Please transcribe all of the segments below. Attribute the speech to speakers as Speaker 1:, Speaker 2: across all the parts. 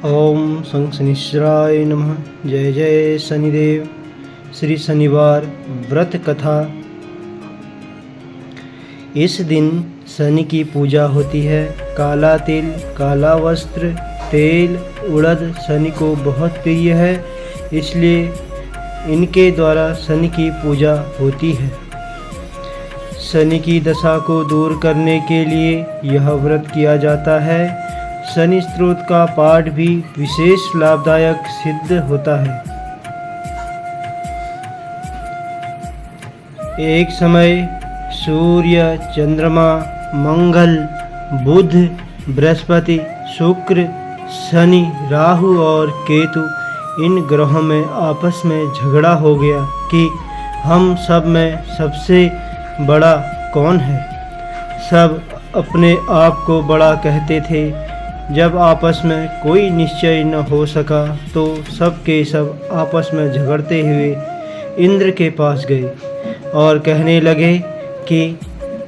Speaker 1: ओम शं शनिश्चराय नमः। जय जय शनिदेव। श्री शनिवार व्रत कथा। इस दिन शनि की पूजा होती है। काला तिल, काला वस्त्र, तेल, उड़द शनि को बहुत प्रिय है, इसलिए इनके द्वारा शनि की पूजा होती है। शनि की दशा को दूर करने के लिए यह व्रत किया जाता है। शनि स्तोत्र का पाठ भी विशेष लाभदायक सिद्ध होता है। एक समय सूर्य, चंद्रमा, मंगल, बुध, बृहस्पति, शुक्र, शनि, राहु और केतु इन ग्रहों में आपस में झगड़ा हो गया कि हम सब में सबसे बड़ा कौन है। सब अपने आप को बड़ा कहते थे। जब आपस में कोई निश्चय न हो सका तो सब के सब आपस में झगड़ते हुए इंद्र के पास गए और कहने लगे कि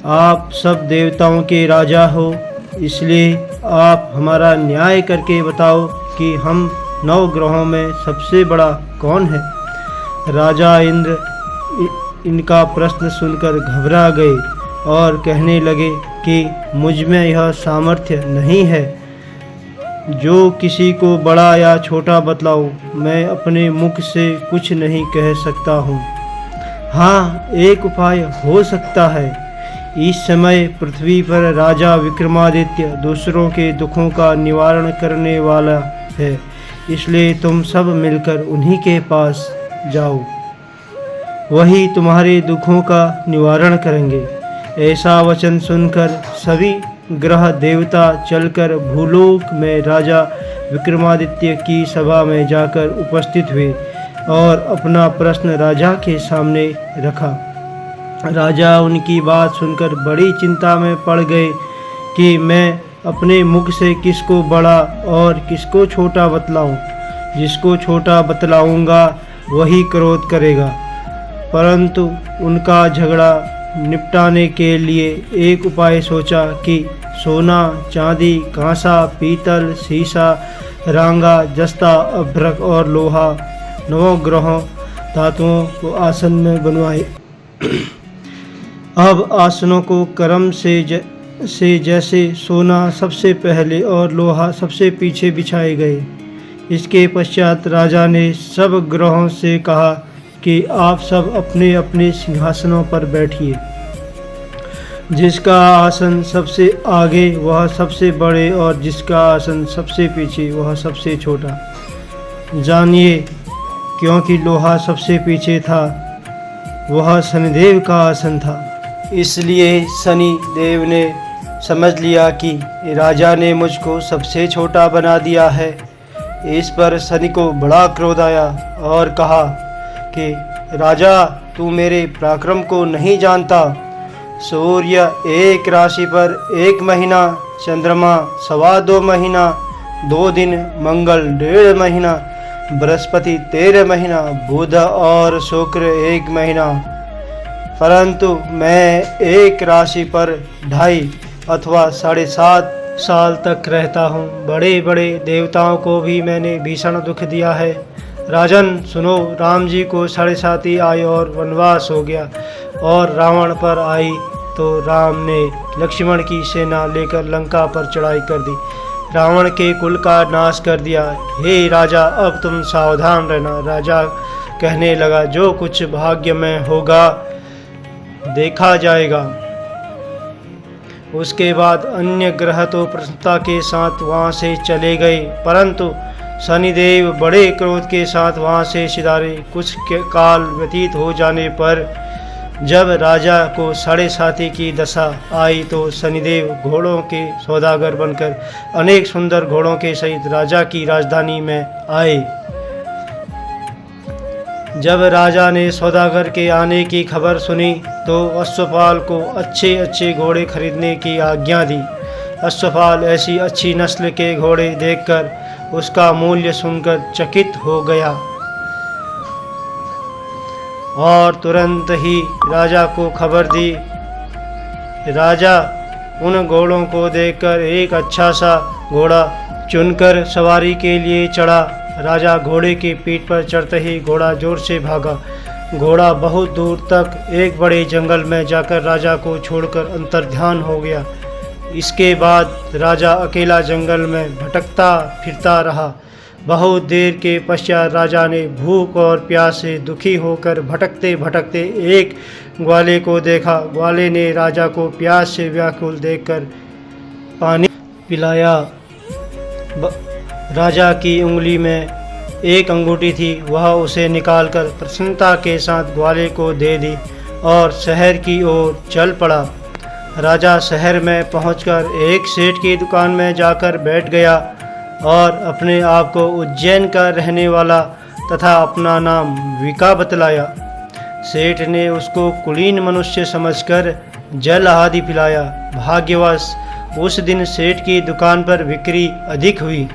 Speaker 1: आप सब देवताओं के राजा हो, इसलिए आप हमारा न्याय करके बताओ कि हम 9 ग्रहों में सबसे बड़ा कौन है। राजा इंद्र इनका प्रश्न सुनकर घबरा गए और कहने लगे कि मुझ में यह सामर्थ्य नहीं है जो किसी को बड़ा या छोटा बतलाऊं। मैं अपने मुख से कुछ नहीं कह सकता हूँ। हाँ, एक उपाय हो सकता है। इस समय पृथ्वी पर राजा विक्रमादित्य दूसरों के दुखों का निवारण करने वाला है, इसलिए तुम सब मिलकर उन्हीं के पास जाओ, वही तुम्हारे दुखों का निवारण करेंगे। ऐसा वचन सुनकर सभी ग्रह देवता चलकर भूलोक में राजा विक्रमादित्य की सभा में जाकर उपस्थित हुए और अपना प्रश्न राजा के सामने रखा। राजा उनकी बात सुनकर बड़ी चिंता में पड़ गए कि मैं अपने मुख से किसको बड़ा और किसको छोटा बतलाऊं। जिसको छोटा बतलाऊंगा वही क्रोध करेगा। परंतु उनका झगड़ा निपटाने के लिए एक उपाय सोचा कि सोना, चांदी, कांसा, पीतल, सीसा, रांगा, जस्ता, अभ्रक और लोहा 9 ग्रहों धातुओं को आसन में बनवाए। अब आसनों को क्रम से जैसे सोना सबसे पहले और लोहा सबसे पीछे बिछाए गए। इसके पश्चात राजा ने सब ग्रहों से कहा कि आप सब अपने अपने सिंहासनों पर बैठिए। जिसका आसन सबसे आगे वह सबसे बड़े और जिसका आसन सबसे पीछे वह सबसे छोटा। जानिए, क्योंकि लोहा सबसे पीछे था, वह शनिदेव का आसन था, इसलिए शनि देव ने समझ लिया कि राजा ने मुझको सबसे छोटा बना दिया है। इस पर शनि को बड़ा क्रोध आया और कहा कि राजा, तू मेरे पराक्रम को नहीं जानता। सूर्य एक राशि पर 1 महीना, चंद्रमा 2.25 महीना, 2 दिन, मंगल 1.5 महीना, बृहस्पति 13 महीना, बुध और शुक्र 1 महीना, परंतु मैं एक राशि पर 2.5 अथवा 7.5 साल तक रहता हूँ। बड़े बड़े देवताओं को भी मैंने भीषण दुख दिया है। राजन सुनो, राम जी को 7.5 आए और वनवास हो गया और रावण पर आई तो राम ने लक्ष्मण की सेना लेकर लंका पर चढ़ाई कर दी, रावण के कुल का नाश कर दिया। हे राजा, अब तुम सावधान रहना। राजा कहने लगा, जो कुछ भाग्य में होगा देखा जाएगा। उसके बाद अन्य ग्रह तो प्रसन्नता के साथ वहाँ से चले गए, परंतु शनिदेव बड़े क्रोध के साथ वहाँ से सिधारे। कुछ काल व्यतीत हो जाने पर जब राजा को 7.5 की दशा आई तो शनिदेव घोड़ों के सौदागर बनकर अनेक सुंदर घोड़ों के सहित राजा की राजधानी में आए। जब राजा ने सौदागर के आने की खबर सुनी तो अश्वपाल को अच्छे अच्छे घोड़े खरीदने की आज्ञा दी। अश्वपाल ऐसी अच्छी नस्ल के घोड़े देखकर उसका मूल्य सुनकर चकित हो गया और तुरंत ही राजा को खबर दी। राजा उन घोड़ों को देखकर एक अच्छा सा घोड़ा चुनकर सवारी के लिए चढ़ा। राजा घोड़े की पीठ पर चढ़ते ही घोड़ा जोर से भागा। घोड़ा बहुत दूर तक एक बड़े जंगल में जाकर राजा को छोड़कर अंतर्ध्यान हो गया। इसके बाद राजा अकेला जंगल में भटकता फिरता रहा। बहुत देर के पश्चात राजा ने भूख और प्यास से दुखी होकर भटकते भटकते एक ग्वाले को देखा। ग्वाले ने राजा को प्यास से व्याकुल देखकर पानी पिलाया। राजा की उंगली में एक अंगूठी थी, वह उसे निकालकर प्रसन्नता के साथ ग्वाले को दे दी और शहर की ओर चल पड़ा। राजा शहर में पहुंचकर एक सेठ की दुकान में जाकर बैठ गया और अपने आप को उज्जैन का रहने वाला तथा अपना नाम विका बतलाया। सेठ ने उसको कुलीन मनुष्य समझकर जल आदि पिलाया। भाग्यवश उस दिन सेठ की दुकान पर बिक्री अधिक हुई।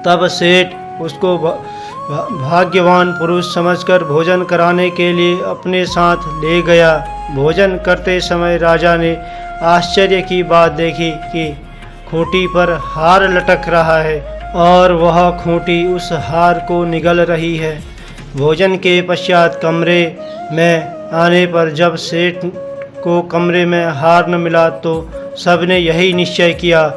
Speaker 1: तब सेठ उसको भाग्यवान पुरुष समझकर भोजन कराने के लिए अपने साथ ले गया। भोजन करते समय राजा ने आश्चर्य की बात देखी कि खूंटी पर हार लटक रहा है और वह खूंटी उस हार को निगल रही है। भोजन के पश्चात कमरे में आने पर जब सेठ को कमरे में हार न मिला तो सबने यही निश्चय किया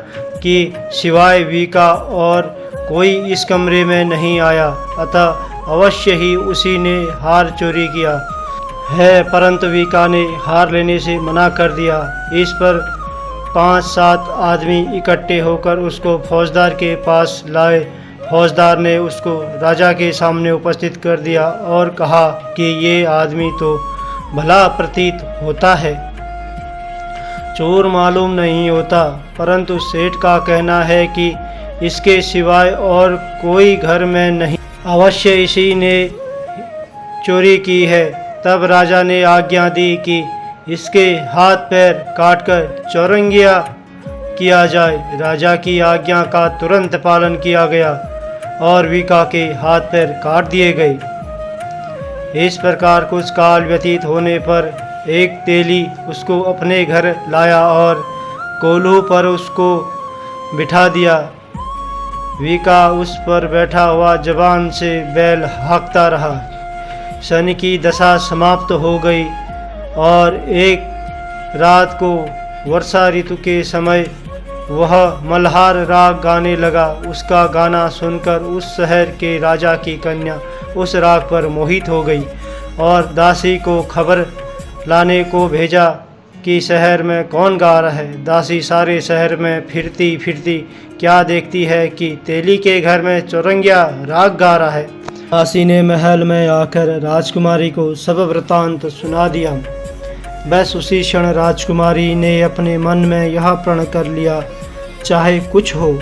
Speaker 1: कि सिवाय विका और कोई इस कमरे में नहीं आया, अतः अवश्य ही उसी ने हार चोरी किया है। परंतु विका ने हार लेने से मना कर दिया। इस पर 5-7 आदमी इकट्ठे होकर उसको फौजदार के पास लाए। फौजदार ने उसको राजा के सामने उपस्थित कर दिया और कहा कि ये आदमी तो भला प्रतीत होता है, चोर मालूम नहीं होता, परंतु सेठ का कहना है कि इसके सिवाय और कोई घर में नहीं, अवश्य इसी ने चोरी की है। तब राजा ने आज्ञा दी कि इसके हाथ पैर काटकर चौरंगिया किया जाए। राजा की आज्ञा का तुरंत पालन किया गया और विका के हाथ पैर काट दिए गए। इस प्रकार कुछ काल व्यतीत होने पर एक तेली उसको अपने घर लाया और कोल्हू पर उसको बिठा दिया। विका उस पर बैठा हुआ जबान से बैल हाँकता रहा। शनि की दशा समाप्त हो गई और एक रात को वर्षा ऋतु के समय वह मल्हार राग गाने लगा। उसका गाना सुनकर उस शहर के राजा की कन्या उस राग पर मोहित हो गई और दासी को खबर लाने को भेजा कि शहर में कौन गा रहा है। दासी सारे शहर में फिरती फिरती क्या देखती है कि तेली के घर में चौरंगिया राग गा रहा है। दासी ने महल में आकर राजकुमारी को सब वृतांत सुना दिया। बस उसी क्षण राजकुमारी ने अपने मन में यह प्रण कर लिया, चाहे कुछ हो,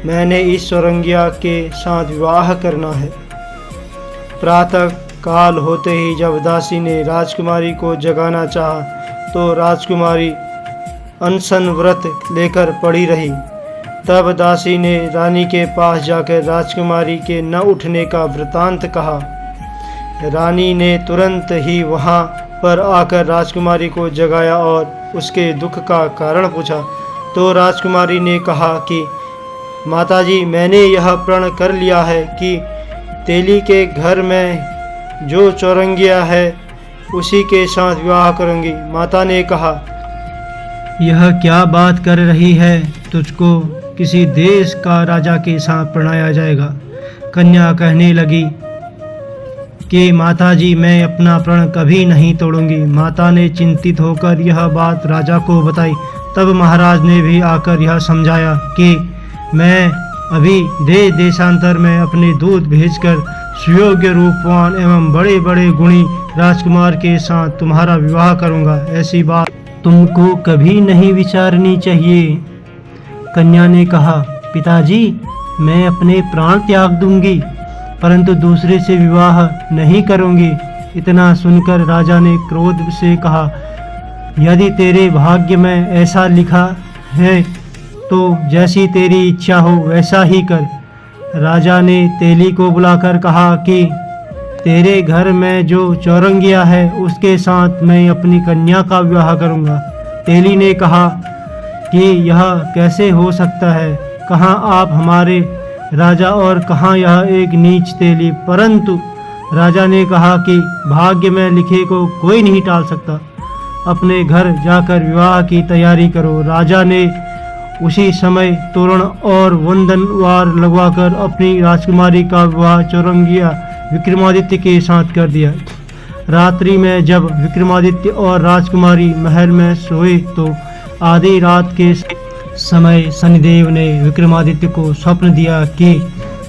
Speaker 1: मैंने इस चौरंगिया के साथ विवाह करना है। प्रातः काल होते ही जब दासी ने राजकुमारी को जगाना चाहा तो राजकुमारी अनशन व्रत लेकर पड़ी रही। तब दासी ने रानी के पास जाकर राजकुमारी के न उठने का वृतांत कहा। रानी ने तुरंत ही वहां पर आकर राजकुमारी को जगाया और उसके दुख का कारण पूछा। तो राजकुमारी ने कहा कि माताजी, मैंने यह प्रण कर लिया है कि तेली के घर में जो चौरंगिया है उसी के साथ विवाह करूंगी। माता ने कहा, यह क्या बात कर रही है, तुझको किसी देश का राजा के साथ परणाया जाएगा। कन्या कहने लगी कि माताजी, मैं अपना प्रण कभी नहीं तोड़ूंगी। माता ने चिंतित होकर यह बात राजा को बताई। तब महाराज ने भी आकर यह समझाया कि मैं अभी देशांतर में अपने दूत भेजकर सुयोग्य रूपवान एवं बड़े बड़े गुणी राजकुमार के साथ तुम्हारा विवाह करूंगा। ऐसी बात तुमको कभी नहीं विचारनी चाहिए। कन्या ने कहा, पिताजी, मैं अपने प्राण त्याग दूंगी, परंतु दूसरे से विवाह नहीं करूंगी। इतना सुनकर राजा ने क्रोध से कहा, यदि तेरे भाग्य में ऐसा लिखा है तो जैसी तेरी इच्छा हो वैसा ही कर। राजा ने तेली को बुलाकर कहा कि तेरे घर में जो चौरंगिया है उसके साथ मैं अपनी कन्या का विवाह करूंगा। तेली ने कहा कि यह कैसे हो सकता है, कहाँ आप हमारे राजा और कहाँ यह एक नीच तेली। परंतु राजा ने कहा कि भाग्य में लिखे को कोई नहीं टाल सकता, अपने घर जाकर विवाह की तैयारी करो। राजा ने उसी समय तोरण और वंदनवार लगवाकर अपनी राजकुमारी का विवाह चौरंगिया विक्रमादित्य के साथ कर दिया। रात्रि में जब विक्रमादित्य और राजकुमारी महल में सोए तो आधी रात के समय शनिदेव ने विक्रमादित्य को स्वप्न दिया कि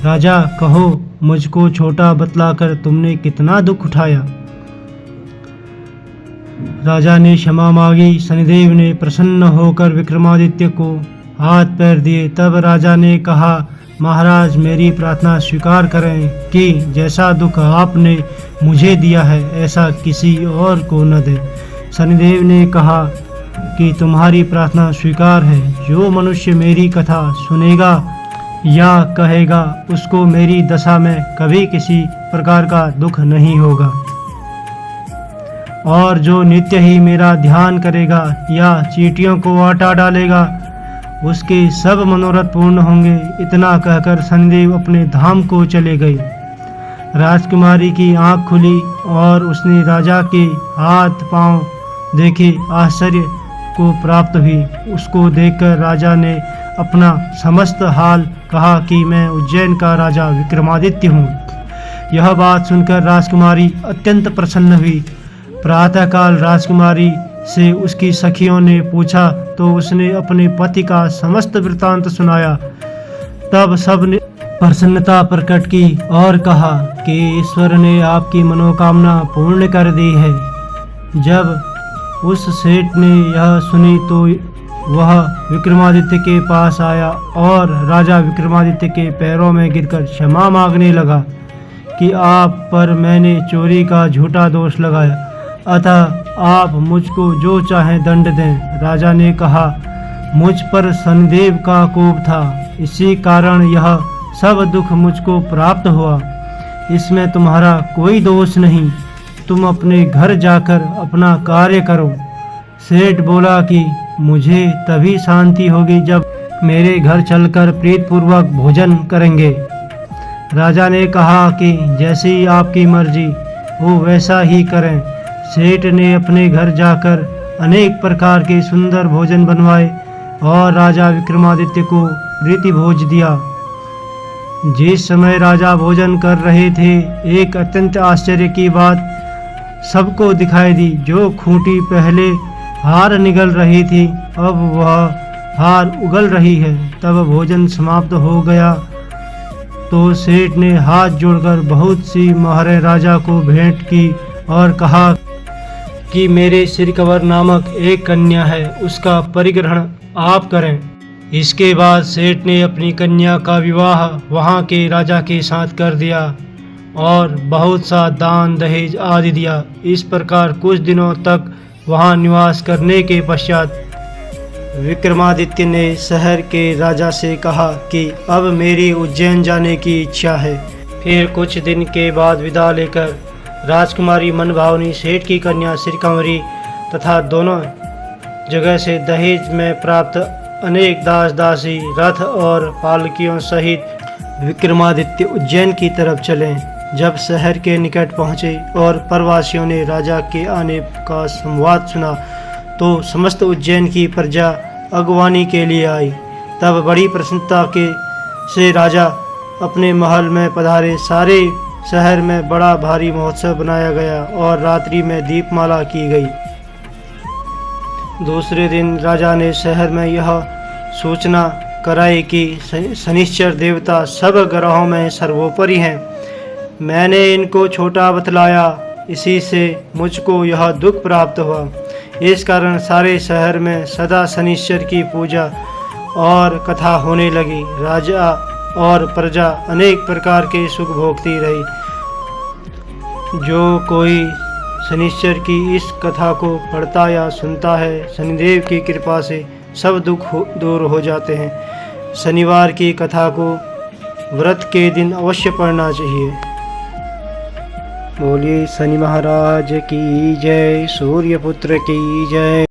Speaker 1: राजा कहो, मुझको छोटा बतलाकर तुमने कितना दुख उठाया। राजा ने क्षमा मांगी। शनिदेव ने प्रसन्न होकर विक्रमादित्य को हाथ पैर दिए। तब राजा ने कहा, महाराज मेरी प्रार्थना स्वीकार करें कि जैसा दुख आपने मुझे दिया है ऐसा किसी और को न दे। शनिदेव ने कहा कि तुम्हारी प्रार्थना स्वीकार है। जो मनुष्य मेरी कथा सुनेगा या कहेगा उसको मेरी दशा में कभी किसी प्रकार का दुख नहीं होगा, और जो नित्य ही मेरा ध्यान करेगा या चींटियों को आटा डालेगा उसके सब मनोरथ पूर्ण होंगे। इतना कहकर शनिदेव अपने धाम को चले गए। राजकुमारी की आंख खुली और उसने राजा के हाथ पांव देखे। आश्चर्य को प्राप्त हुई। उसको देखकर राजा ने अपना समस्त हाल कहा कि मैं उज्जैन का राजा विक्रमादित्य हूँ। यह बात सुनकर राजकुमारी अत्यंत प्रसन्न हुई। प्रातःकाल राजकुमारी से उसकी सखियों ने पूछा तो उसने अपने पति का समस्त वृत्तांत सुनाया। तब सब ने प्रसन्नता प्रकट की और कहा कि ईश्वर ने आपकी मनोकामना पूर्ण कर दी है। जब उस सेठ ने यह सुनी तो वह विक्रमादित्य के पास आया और राजा विक्रमादित्य के पैरों में गिरकर क्षमा मांगने लगा कि आप पर मैंने चोरी का झूठा दोष लगाया, अतः आप मुझको जो चाहें दंड दें। राजा ने कहा, मुझ पर शनिदेव का कोप था, इसी कारण यह सब दुख मुझको प्राप्त हुआ। इसमें तुम्हारा कोई दोष नहीं। तुम अपने घर जाकर अपना कार्य करो। सेठ बोला कि मुझे तभी शांति होगी जब मेरे घर चलकर प्रीतपूर्वक भोजन करेंगे। राजा ने कहा कि जैसी आपकी मर्जी हो वैसा ही करें। सेठ ने अपने घर जाकर अनेक प्रकार के सुंदर भोजन बनवाए और राजा विक्रमादित्य को प्रीति भोज दिया। जिस समय राजा भोजन कर रहे थे, एक अत्यंत आश्चर्य की बात सबको दिखाई दी। जो खूंटी पहले हार निगल रही थी, अब वह हार उगल रही है। तब भोजन समाप्त हो गया तो सेठ ने हाथ जोड़कर बहुत सी मोहरें राजा को भेंट की और कहा कि मेरे सिरकवर नामक एक कन्या है, उसका परिग्रहण आप करें। इसके बाद सेठ ने अपनी कन्या का विवाह वहाँ के राजा के साथ कर दिया और बहुत सा दान दहेज आदि दिया। इस प्रकार कुछ दिनों तक वहाँ निवास करने के पश्चात विक्रमादित्य ने शहर के राजा से कहा कि अब मेरी उज्जैन जाने की इच्छा है। फिर कुछ दिन के बाद विदा लेकर राजकुमारी मनभावनी सेठ की कन्या श्रीकंवरी तथा दोनों जगह से दहेज में प्राप्त अनेक दास दासी रथ और पालकियों सहित विक्रमादित्य उज्जैन की तरफ चले। जब शहर के निकट पहुँचे और प्रवासियों ने राजा के आने का संवाद सुना तो समस्त उज्जैन की प्रजा अगवानी के लिए आई। तब बड़ी प्रसन्नता के से राजा अपने महल में पधारे। सारे शहर में बड़ा भारी महोत्सव बनाया गया और रात्रि में दीपमाला की गई। दूसरे दिन राजा ने शहर में यह सूचना कराई कि शनिश्चर देवता सब ग्रहों में सर्वोपरि हैं। मैंने इनको छोटा बतलाया, इसी से मुझको यह दुख प्राप्त हुआ। इस कारण सारे शहर में सदा शनिश्चर की पूजा और कथा होने लगी। राजा और प्रजा अनेक प्रकार के सुख भोगती रही। जो कोई शनिश्चर की इस कथा को पढ़ता या सुनता है, शनिदेव की कृपा से सब दुख दूर हो जाते हैं। शनिवार की कथा को व्रत के दिन अवश्य पढ़ना चाहिए। बोलिए शनि महाराज की जय, सूर्यपुत्र की जय।